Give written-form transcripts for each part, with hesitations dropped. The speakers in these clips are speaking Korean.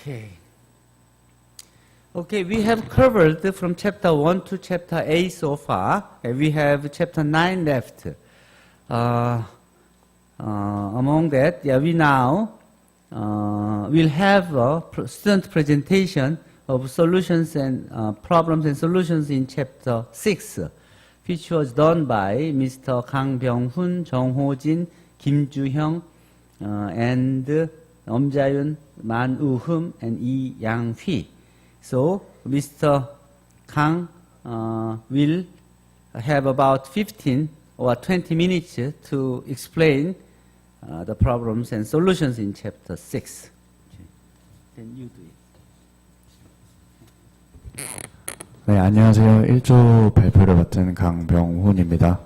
Okay. Okay, we have covered from chapter 1 to chapter 8 so far. We have chapter 9 left. Among that, we now will have a student presentation of solutions and problems and solutions in chapter 6, which was done by Mr. Kang Byung-hun, Jung Ho-jin, Kim Ju-hyung, and Jae-yun, Man Woo-hum, and Lee Yang-hwi. So, Mr. Kang will have about 15 or 20 minutes to explain the problems and solutions in chapter 6. Then you do it. 네, 안녕하세요. 1조 발표를 맡은 강병훈입니다.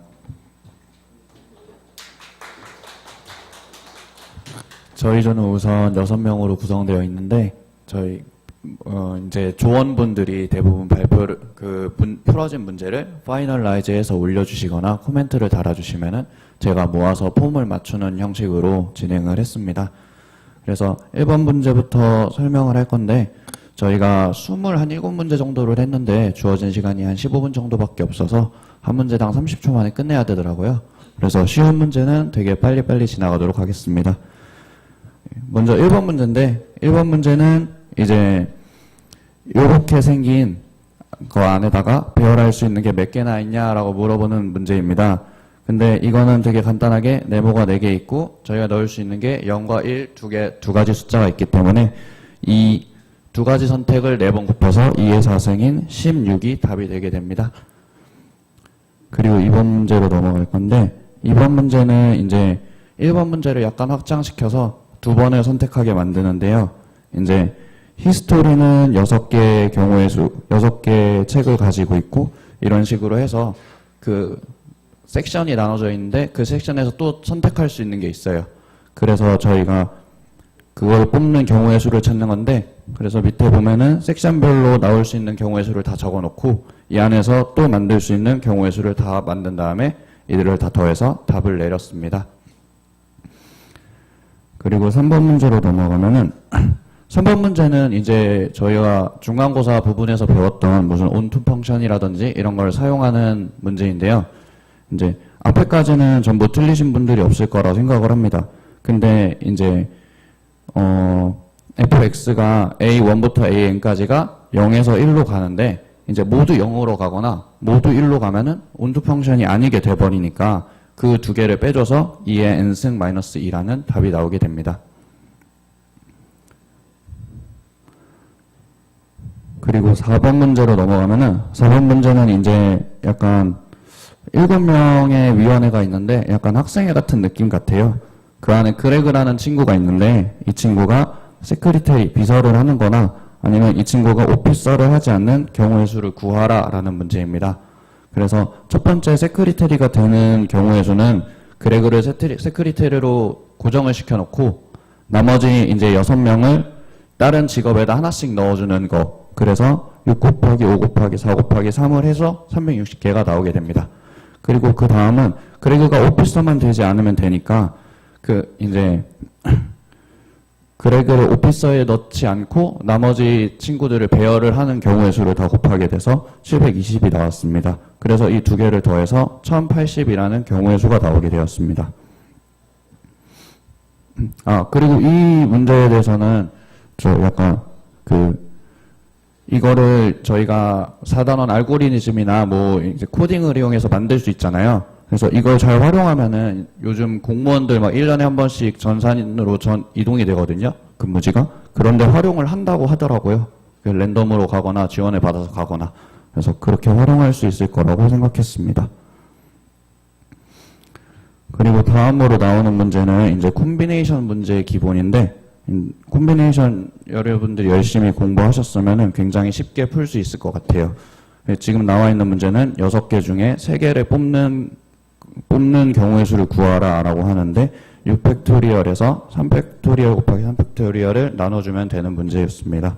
저희 조는 우선 6명으로 구성되어 있는데, 저희 이제 조원분들이 대부분 발표를 풀어진 문제를 파이널라이즈해서 올려주시거나 코멘트를 달아주시면은 제가 모아서 폼을 맞추는 형식으로 진행을 했습니다. 그래서 1번 문제부터 설명을 할 건데, 저희가 27문제 정도를 했는데 주어진 시간이 한 15분 정도밖에 없어서 한 문제당 30초 만에 끝내야 되더라고요. 그래서 쉬운 문제는 되게 빨리빨리 지나가도록 하겠습니다. 먼저 1번 문제인데, 1번 문제는 이제 이렇게 생긴 거 안에다가 배열할 수 있는 게 몇 개나 있냐라고 물어보는 문제입니다. 근데 이거는 되게 간단하게 네모가 4개 있고 저희가 넣을 수 있는 게 0과 1 두 가지 숫자가 있기 때문에 이 두 가지 선택을 4번 곱해서 2의 4승인 16이 답이 되게 됩니다. 그리고 2번 문제로 넘어갈 건데, 2번 문제는 이제 1번 문제를 약간 확장시켜서 2번을 선택하게 만드는데요. 이제 히스토리는 6개의 경우의 수, 6개의 책을 가지고 있고, 이런 식으로 해서 그 섹션이 나눠져 있는데 그 섹션에서 또 선택할 수 있는 게 있어요. 그래서 저희가 그걸 뽑는 경우의 수를 찾는 건데, 그래서 밑에 보면은 섹션별로 나올 수 있는 경우의 수를 다 적어 놓고 이 안에서 또 만들 수 있는 경우의 수를 다 만든 다음에 이들을 다 더해서 답을 내렸습니다. 그리고 3번 문제로 넘어가면은 3번 문제는 이제 저희가 중간고사 부분에서 배웠던 무슨 onto 펑션이라든지 이런 걸 사용하는 문제인데요. 이제 앞에까지는 전부 틀리신 분들이 없을 거라 생각을 합니다. 근데 이제 fx가 a1부터 an까지가 0에서 1로 가는데 이제 모두 0으로 가거나 모두 1로 가면은 onto 펑션이 아니게 돼버리니까 그 두 개를 빼줘서 2의 n승 마이너스 2라는 답이 나오게 됩니다. 그리고 4번 문제로 넘어가면은 4번 문제는 이제 약간 7명의 위원회가 있는데 약간 학생회 같은 느낌 같아요. 그 안에 그레그라는 친구가 있는데 이 친구가 세크리테리, 비서를 하는 거나 아니면 이 친구가 오피서를 하지 않는 경우의 수를 구하라 라는 문제입니다. 그래서 첫 번째 세크리테리가 되는 경우의 수는 그레그를 세크리테리로 고정을 시켜놓고 나머지 이제 6명을 다른 직업에다 하나씩 넣어주는 거. 그래서 6 곱하기 5 곱하기 4 곱하기 3을 해서 360개가 나오게 됩니다. 그리고 그 다음은 그레그가 오피서만 되지 않으면 되니까 이제 그레그를 오피서에 넣지 않고 나머지 친구들을 배열을 하는 경우의 수를 다 곱하게 돼서 720이 나왔습니다. 그래서 이 두 개를 더해서 1080이라는 경우의 수가 나오게 되었습니다. 그리고 이 문제에 대해서는 저 약간 이거를 저희가 4단원 알고리즘이나 뭐 이제 코딩을 이용해서 만들 수 있잖아요. 그래서 이걸 잘 활용하면은 요즘 공무원들 막 1년에 한 번씩 전산으로 이동이 되거든요. 근무지가. 그런데 활용을 한다고 하더라고요. 랜덤으로 가거나 지원을 받아서 가거나. 그래서 그렇게 활용할 수 있을 거라고 생각했습니다. 그리고 다음으로 나오는 문제는 이제 콤비네이션 문제의 기본인데, 콤비네이션 여러분들이 열심히 공부하셨으면 굉장히 쉽게 풀 수 있을 것 같아요. 지금 나와 있는 문제는 6개 중에 3개를 뽑는 경우의 수를 구하라 라고 하는데 6팩토리얼에서 3팩토리얼 곱하기 3팩토리얼을 나눠주면 되는 문제였습니다.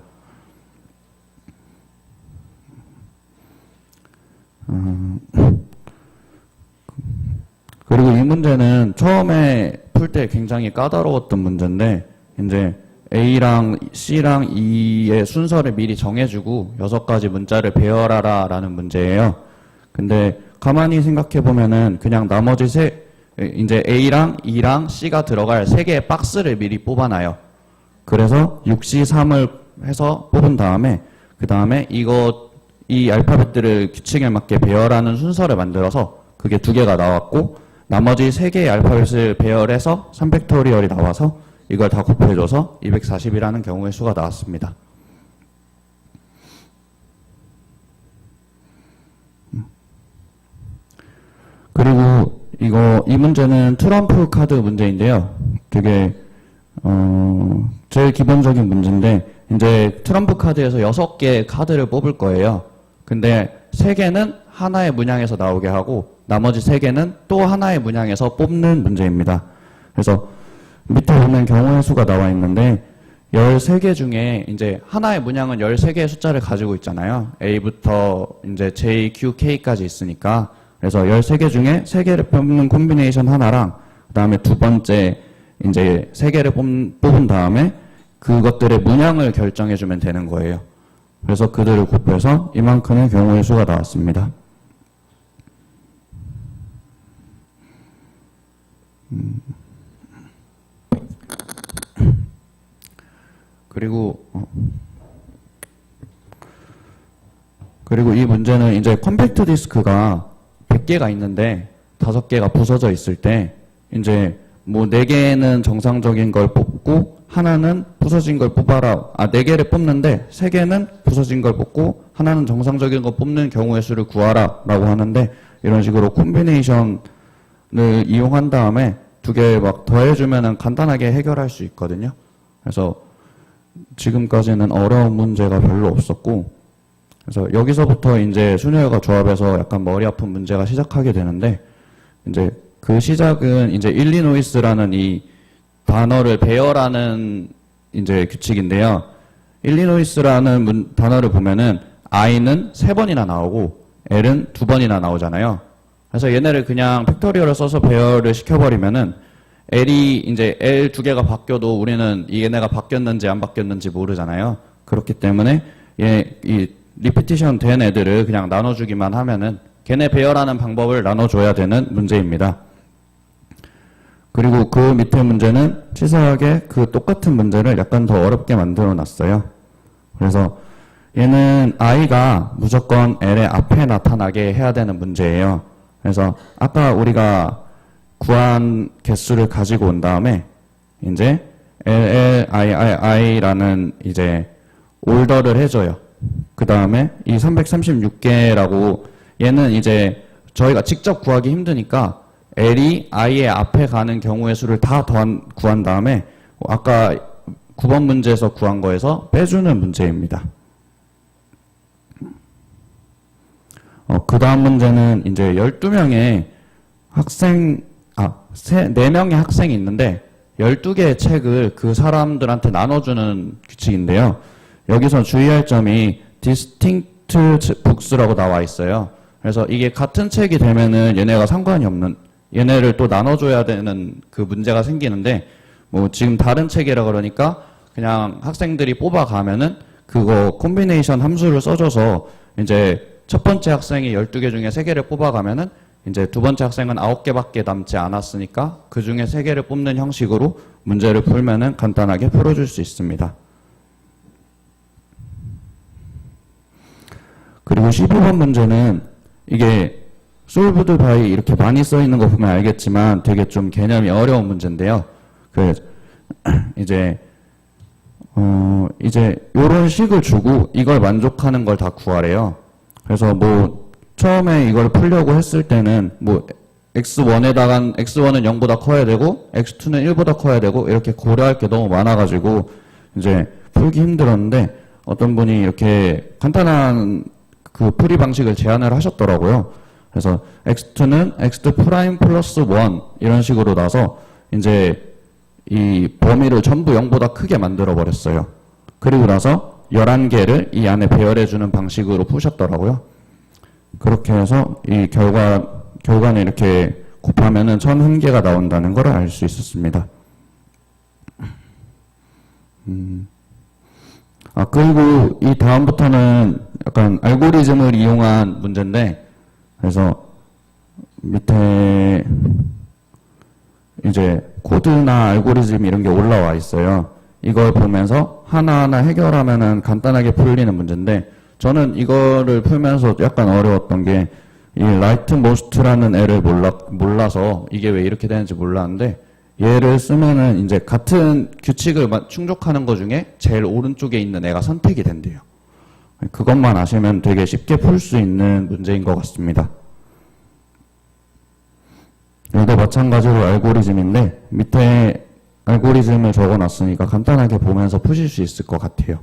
그리고 이 문제는 처음에 풀 때 굉장히 까다로웠던 문제인데 이제 A랑 C랑 E의 순서를 미리 정해주고 6가지 문자를 배열하라 라는 문제예요. 근데 가만히 생각해 보면은 그냥 나머지 이제 A랑 E랑 C가 들어갈 3개의 박스를 미리 뽑아놔요. 그래서 6C, 3을 해서 뽑은 다음에 그 다음에 이 알파벳들을 규칙에 맞게 배열하는 순서를 만들어서 그게 2개가 나왔고 나머지 3개의 알파벳을 배열해서 3팩토리얼이 나와서 이걸 다 곱해줘서 240이라는 경우의 수가 나왔습니다. 그리고 이 문제는 트럼프 카드 문제인데요. 되게 제일 기본적인 문제인데 이제 트럼프 카드에서 6개의 카드를 뽑을 거예요. 근데 3개는 하나의 문양에서 나오게 하고 나머지 3개는 또 하나의 문양에서 뽑는 문제입니다. 그래서 밑에 보면 경우의 수가 나와 있는데 13개 중에 이제 하나의 문양은 13개의 숫자를 가지고 있잖아요. A부터 이제 J, Q, K까지 있으니까. 그래서 13개 중에 3개를 뽑는 콤비네이션 하나랑 그다음에 두 번째 이제 3개를 뽑은 다음에 그것들의 문양을 결정해 주면 되는 거예요. 그래서 그들을 곱해서 이만큼의 경우의 수가 나왔습니다. 그리고 이 문제는 이제 컴팩트 디스크가 100개가 있는데 5개가 부서져 있을 때 이제 뭐 4개는 정상적인 걸 뽑고 하나는 부서진 걸 뽑아라. 4개를 뽑는데 3개는 부서진 걸 뽑고 하나는 정상적인 걸 뽑는 경우의 수를 구하라 라고 하는데 이런 식으로 콤비네이션을 이용한 다음에 2개 막 더해주면은 간단하게 해결할 수 있거든요. 그래서 지금까지는 어려운 문제가 별로 없었고 그래서 여기서부터 이제 순혈과 조합해서 약간 머리 아픈 문제가 시작하게 되는데 이제 그 시작은 이제 일리노이스라는 이 단어를 배열하는 이제 규칙인데요. 일리노이스라는 단어를 보면은 I는 3번이나 나오고 L은 2번이나 나오잖아요. 그래서 얘네를 그냥 팩토리얼을 써서 배열을 시켜버리면은 L이 이제 L 2개가 바뀌어도 우리는 얘네가 바뀌었는지 안 바뀌었는지 모르잖아요. 그렇기 때문에 이 리피티션 된 애들을 그냥 나눠주기만 하면은 걔네 배열하는 방법을 나눠줘야 되는 문제입니다. 그리고 그 밑에 문제는 치사하게 그 똑같은 문제를 약간 더 어렵게 만들어 놨어요. 그래서 얘는 I가 무조건 L의 앞에 나타나게 해야 되는 문제예요. 그래서 아까 우리가 구한 개수를 가지고 온 다음에 이제 LLIII라는 이제 올더를 해줘요. 그 다음에 이 336개라고 얘는 이제 저희가 직접 구하기 힘드니까 L이 I의 앞에 가는 경우의 수를 다 구한 다음에 아까 9번 문제에서 구한 거에서 빼주는 문제입니다. 그 다음 문제는 이제 12명의 4명의 학생이 있는데 12개의 책을 그 사람들한테 나눠주는 규칙인데요. 여기서 주의할 점이 distinct books라고 나와 있어요. 그래서 이게 같은 책이 되면은 얘네가 상관이 없는, 얘네를 또 나눠줘야 되는 그 문제가 생기는데, 뭐 지금 다른 책이라 그러니까 그냥 학생들이 뽑아가면은 그거 콤비네이션 함수를 써줘서 이제 첫 번째 학생이 12개 중에 3개를 뽑아가면은 이제 두 번째 학생은 9개밖에 남지 않았으니까 그 중에 3개를 뽑는 형식으로 문제를 풀면은 간단하게 풀어줄 수 있습니다. 그리고 12번 문제는 이게 solved by 이렇게 많이 써 있는 거 보면 알겠지만 되게 좀 개념이 어려운 문제인데요. 이제 요런 식을 주고 이걸 만족하는 걸 다 구하래요. 그래서 뭐 처음에 이걸 풀려고 했을 때는 뭐 x1은 0보다 커야 되고 x2는 1보다 커야 되고 이렇게 고려할 게 너무 많아가지고 이제 풀기 힘들었는데 어떤 분이 이렇게 간단한 그 풀이 방식을 제안을 하셨더라고요. 그래서 x2는 x2 프라임 플러스 1 이런 식으로 나서 이제 이 범위를 전부 0보다 크게 만들어 버렸어요. 그리고 나서 11개를 이 안에 배열해주는 방식으로 푸셨더라고요. 그렇게 해서 이 결과는 이렇게 곱하면은 1001개가 나온다는 걸 알 수 있었습니다. 그리고 이 다음부터는 약간 알고리즘을 이용한 문제인데, 그래서 밑에 이제 코드나 알고리즘 이런 게 올라와 있어요. 이걸 보면서 하나하나 해결하면은 간단하게 풀리는 문제인데, 저는 이거를 풀면서 약간 어려웠던 게, 이 라이트 모스트라는 애를 몰라서 이게 왜 이렇게 되는지 몰랐는데, 얘를 쓰면은 이제 같은 규칙을 충족하는 것 중에 제일 오른쪽에 있는 애가 선택이 된대요. 그것만 아시면 되게 쉽게 풀 수 있는 문제인 것 같습니다. 이거 마찬가지로 알고리즘인데 밑에 알고리즘을 적어놨으니까 간단하게 보면서 푸실 수 있을 것 같아요.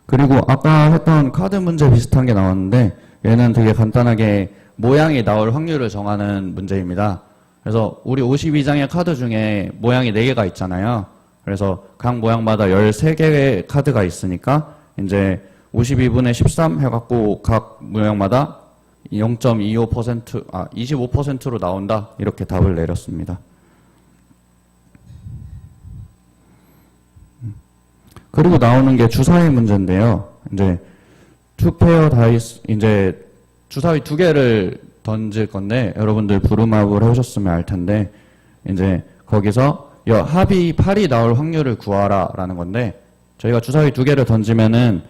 그리고 아까 했던 카드 문제 비슷한 게 나왔는데 얘는 되게 간단하게 모양이 나올 확률을 정하는 문제입니다. 그래서 우리 52장의 카드 중에 모양이 4개가 있잖아요. 그래서 각 모양마다 13개의 카드가 있으니까 이제 52분의 13 해갖고 각 모양마다 0.25%, 25%로 나온다. 이렇게 답을 내렸습니다. 그리고 나오는 게 주사위 문제인데요. 이제 투 페어 다이스, 이제 주사위 2개를 던질 건데 여러분들 부루마블 해보셨으면 알 텐데 이제 거기서 합이 8이 나올 확률을 구하라 라는 건데 저희가 주사위 2개를 던지면은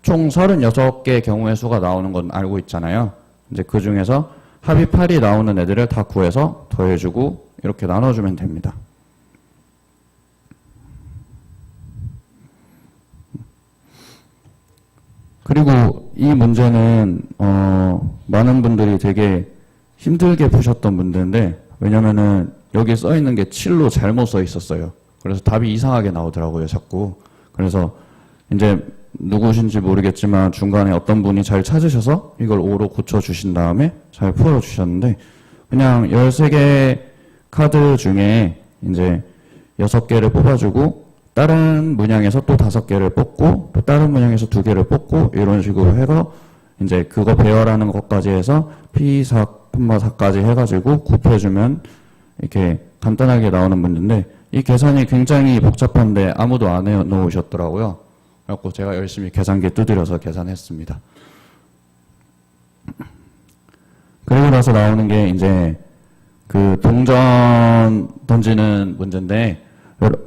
총 36개의 경우의 수가 나오는 건 알고 있잖아요. 이제 그 중에서 합이 8이 나오는 애들을 다 구해서 더해주고 이렇게 나눠주면 됩니다. 그리고 이 문제는 많은 분들이 되게 힘들게 푸셨던 문제인데 왜냐면은 여기 써 있는 게 7로 잘못 써 있었어요. 그래서 답이 이상하게 나오더라고요, 자꾸. 그래서 이제 누구신지 모르겠지만 중간에 어떤 분이 잘 찾으셔서 이걸 5로 고쳐주신 다음에 잘 풀어주셨는데 그냥 13개 카드 중에 이제 6개를 뽑아주고 다른 문양에서 또 5개를 뽑고 또 다른 문양에서 2개를 뽑고 이런 식으로 해서 이제 그거 배열하는 것까지 해서 P4, 4까지 해가지고 곱해주면 이렇게 간단하게 나오는 문제인데 이 계산이 굉장히 복잡한데 아무도 안 해놓으셨더라고요. 그래갖고 제가 열심히 계산기 두드려서 계산했습니다. 그리고 나서 나오는 게 이제 그 동전 던지는 문제인데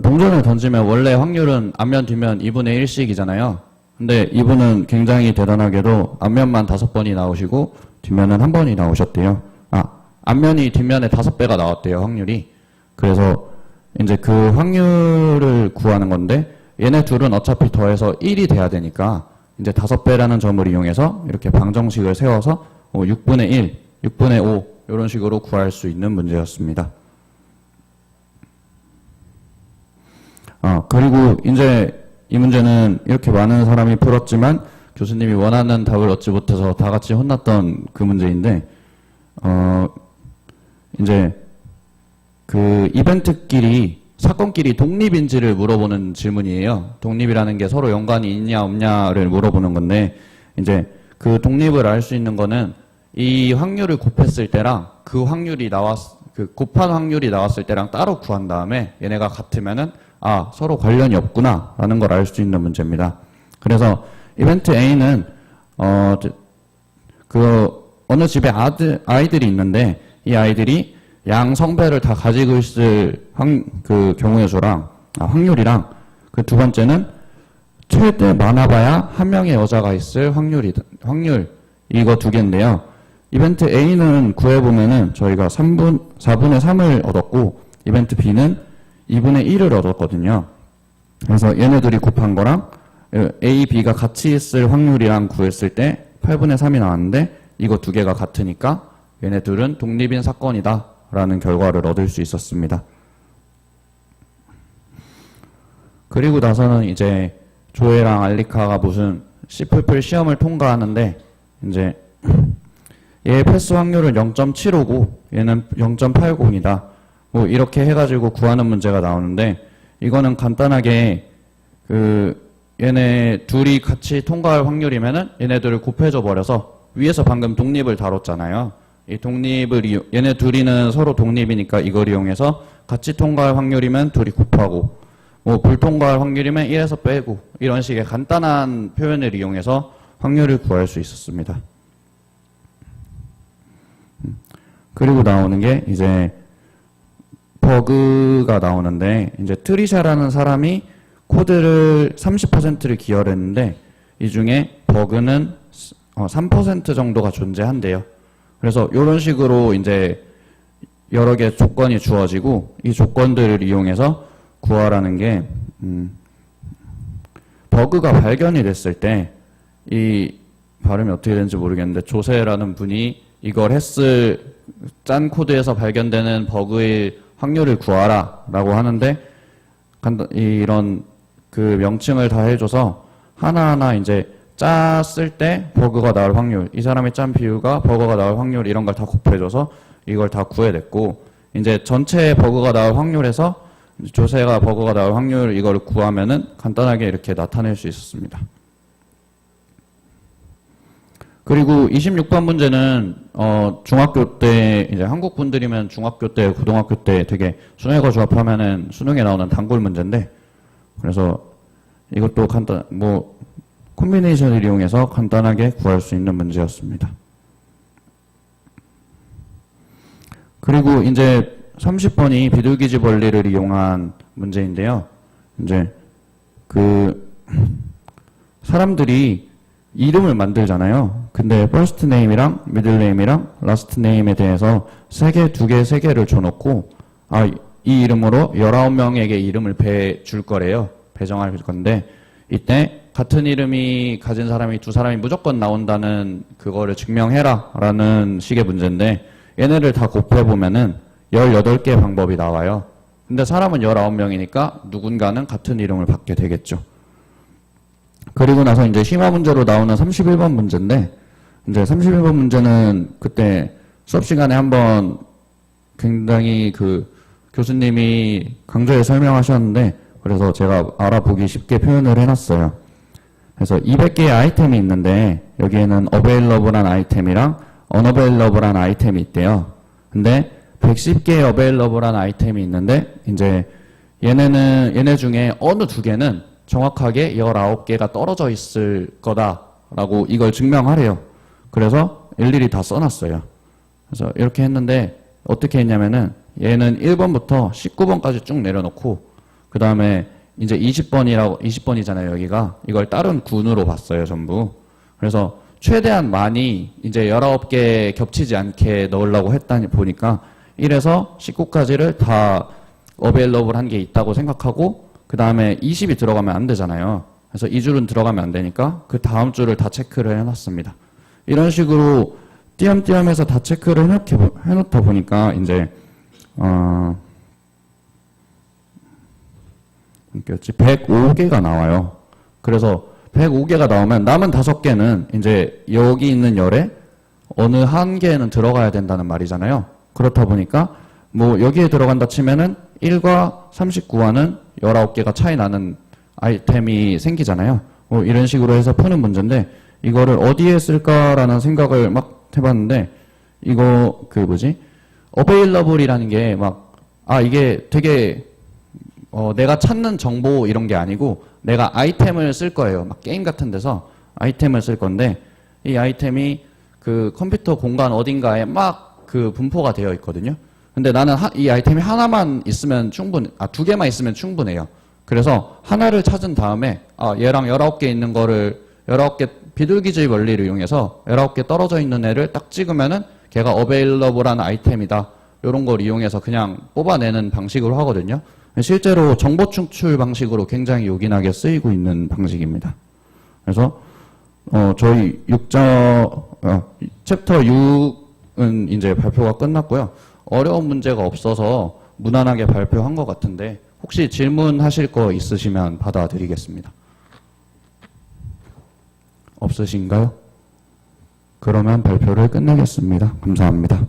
동전을 던지면 원래 확률은 앞면 뒷면 2분의 1씩이잖아요. 근데 이분은 굉장히 대단하게도 앞면만 5번이 나오시고 뒷면은 1번이 나오셨대요. 앞면이 뒷면에 5배가 나왔대요, 확률이. 그래서 이제 그 확률을 구하는 건데 얘네 둘은 어차피 더해서 1이 돼야 되니까 이제 5배라는 점을 이용해서 이렇게 방정식을 세워서 6분의 1, 6분의 5 이런 식으로 구할 수 있는 문제였습니다. 그리고 이제 이 문제는 이렇게 많은 사람이 풀었지만 교수님이 원하는 답을 얻지 못해서 다 같이 혼났던 그 문제인데 이제 그 이벤트끼리 사건끼리 독립인지를 물어보는 질문이에요. 독립이라는 게 서로 연관이 있냐 없냐를 물어보는 건데 이제 그 독립을 알 수 있는 거는 이 확률을 곱했을 때랑 그 곱한 확률이 나왔을 때랑 따로 구한 다음에 얘네가 같으면은 서로 관련이 없구나 라는 걸 알 수 있는 문제입니다. 그래서 이벤트 A는 어느 집에 아이들이 있는데 이 아이들이 양 성배를 다 가지고 있을 그 경우의 수랑 확률이랑 그 두 번째는 최대 많아봐야 한 명의 여자가 있을 확률 이거 2개인데요. 이벤트 A는 구해보면은 저희가 4분의 3을 얻었고 이벤트 B는 2분의 1을 얻었거든요. 그래서 얘네들이 곱한 거랑 A, B가 같이 있을 확률이랑 구했을 때 8분의 3이 나왔는데 이거 2개가 같으니까 얘네들은 독립인 사건이다 라는 결과를 얻을 수 있었습니다. 그리고 나서는 이제 조에랑 알리카가 무슨 C플플 시험을 통과하는데 이제 얘 패스 확률은 0.75고 얘는 0.80이다. 뭐 이렇게 해가지고 구하는 문제가 나오는데 이거는 간단하게 얘네 둘이 같이 통과할 확률이면은 얘네들을 곱해줘 버려서 위에서 방금 독립을 다뤘잖아요. 이 독립을 얘네 둘이는 서로 독립이니까 이걸 이용해서 같이 통과할 확률이면 둘이 곱하고, 뭐 불통과할 확률이면 1에서 빼고, 이런 식의 간단한 표현을 이용해서 확률을 구할 수 있었습니다. 그리고 나오는 게 이제 버그가 나오는데, 이제 트리샤라는 사람이 코드를 30%를 기여했는데 이 중에 버그는 3% 정도가 존재한대요. 그래서 이런 식으로 이제 여러 개 조건이 주어지고 이 조건들을 이용해서 구하라는 게 버그가 발견이 됐을 때 이 발음이 어떻게 되는지 모르겠는데 조세라는 분이 이걸 짠 코드에서 발견되는 버그의 확률을 구하라 라고 하는데 이런 그 명칭을 다 해줘서 하나하나 이제 짰을 때 버그가 나올 확률, 이 사람이 짠 비율과 버그가 나올 확률 이런 걸 다 곱해줘서 이걸 다 구해냈고 이제 전체 버그가 나올 확률에서 조세가 버그가 나올 확률 이걸 구하면은 간단하게 이렇게 나타낼 수 있었습니다. 그리고 26번 문제는 중학교 때 이제 한국 분들이면 중학교 때, 고등학교 때 되게 수능과 조합하면은 수능에 나오는 단골 문제인데 그래서 이것도 콤비네이션을 이용해서 간단하게 구할 수 있는 문제였습니다. 그리고 이제 30번이 비둘기집 원리를 이용한 문제인데요. 이제 사람들이 이름을 만들잖아요. 근데 first name이랑 middle name이랑 last name에 대해서 2개, 3개를 줘놓고 이 이름으로 19명에게 이름을 줄 거래요. 배정할 건데 이때 같은 이름이 가진 사람이 2사람이 무조건 나온다는 그거를 증명해라 라는 식의 문제인데 얘네를 다 곱해보면은 18개의 방법이 나와요. 근데 사람은 19명이니까 누군가는 같은 이름을 받게 되겠죠. 그리고 나서 이제 심화 문제로 나오는 31번 문제인데 이제 31번 문제는 그때 수업 시간에 한번 굉장히 교수님이 강조해 설명하셨는데 그래서 제가 알아보기 쉽게 표현을 해놨어요. 그래서 200개의 아이템이 있는데 여기에는 available한 아이템이랑 unavailable한 아이템이 있대요. 근데 110개의 available한 아이템이 있는데 이제 얘네 중에 어느 2개는 정확하게 19개가 떨어져 있을 거다라고 이걸 증명하래요. 그래서 일일이 다 써놨어요. 그래서 이렇게 했는데 어떻게 했냐면은 얘는 1번부터 19번까지 쭉 내려놓고 그 다음에 이제 20번이잖아요, 여기가. 이걸 다른 군으로 봤어요, 전부. 그래서 최대한 많이 이제 19개 겹치지 않게 넣으려고 보니까 1에서 19까지를 다 available 한 게 있다고 생각하고 그 다음에 20이 들어가면 안 되잖아요. 그래서 이 줄은 들어가면 안 되니까 그 다음 줄을 다 체크를 해놨습니다. 이런 식으로 띄엄띄엄해서 다 체크를 해놓다 보니까 이제 105개가 나와요. 그래서 105개가 나오면 남은 5개는 이제 여기 있는 열에 어느 한 개는 들어가야 된다는 말이잖아요. 그렇다 보니까 뭐 여기에 들어간다 치면은 1과 39와는 19개가 차이 나는 아이템이 생기잖아요. 뭐 이런 식으로 해서 푸는 문제인데 이거를 어디에 쓸까라는 생각을 막 해봤는데 이거 available이라는 게 이게 되게 내가 찾는 정보 이런 게 아니고 내가 아이템을 쓸 거예요. 막 게임 같은 데서 아이템을 쓸 건데 이 아이템이 그 컴퓨터 공간 어딘가에 분포가 되어 있거든요. 근데 나는 이 아이템이 하나만 있으면 2개만 있으면 충분해요. 그래서 하나를 찾은 다음에 얘랑 19개 있는 거를 19개 비둘기집 원리를 이용해서 19개 떨어져 있는 애를 딱 찍으면은 걔가 available한 아이템이다. 이런 걸 이용해서 그냥 뽑아내는 방식으로 하거든요. 실제로 정보 추출 방식으로 굉장히 요긴하게 쓰이고 있는 방식입니다. 그래서 저희 챕터 6은 이제 발표가 끝났고요. 어려운 문제가 없어서 무난하게 발표한 것 같은데 혹시 질문하실 거 있으시면 받아드리겠습니다. 없으신가요? 그러면 발표를 끝내겠습니다. 감사합니다.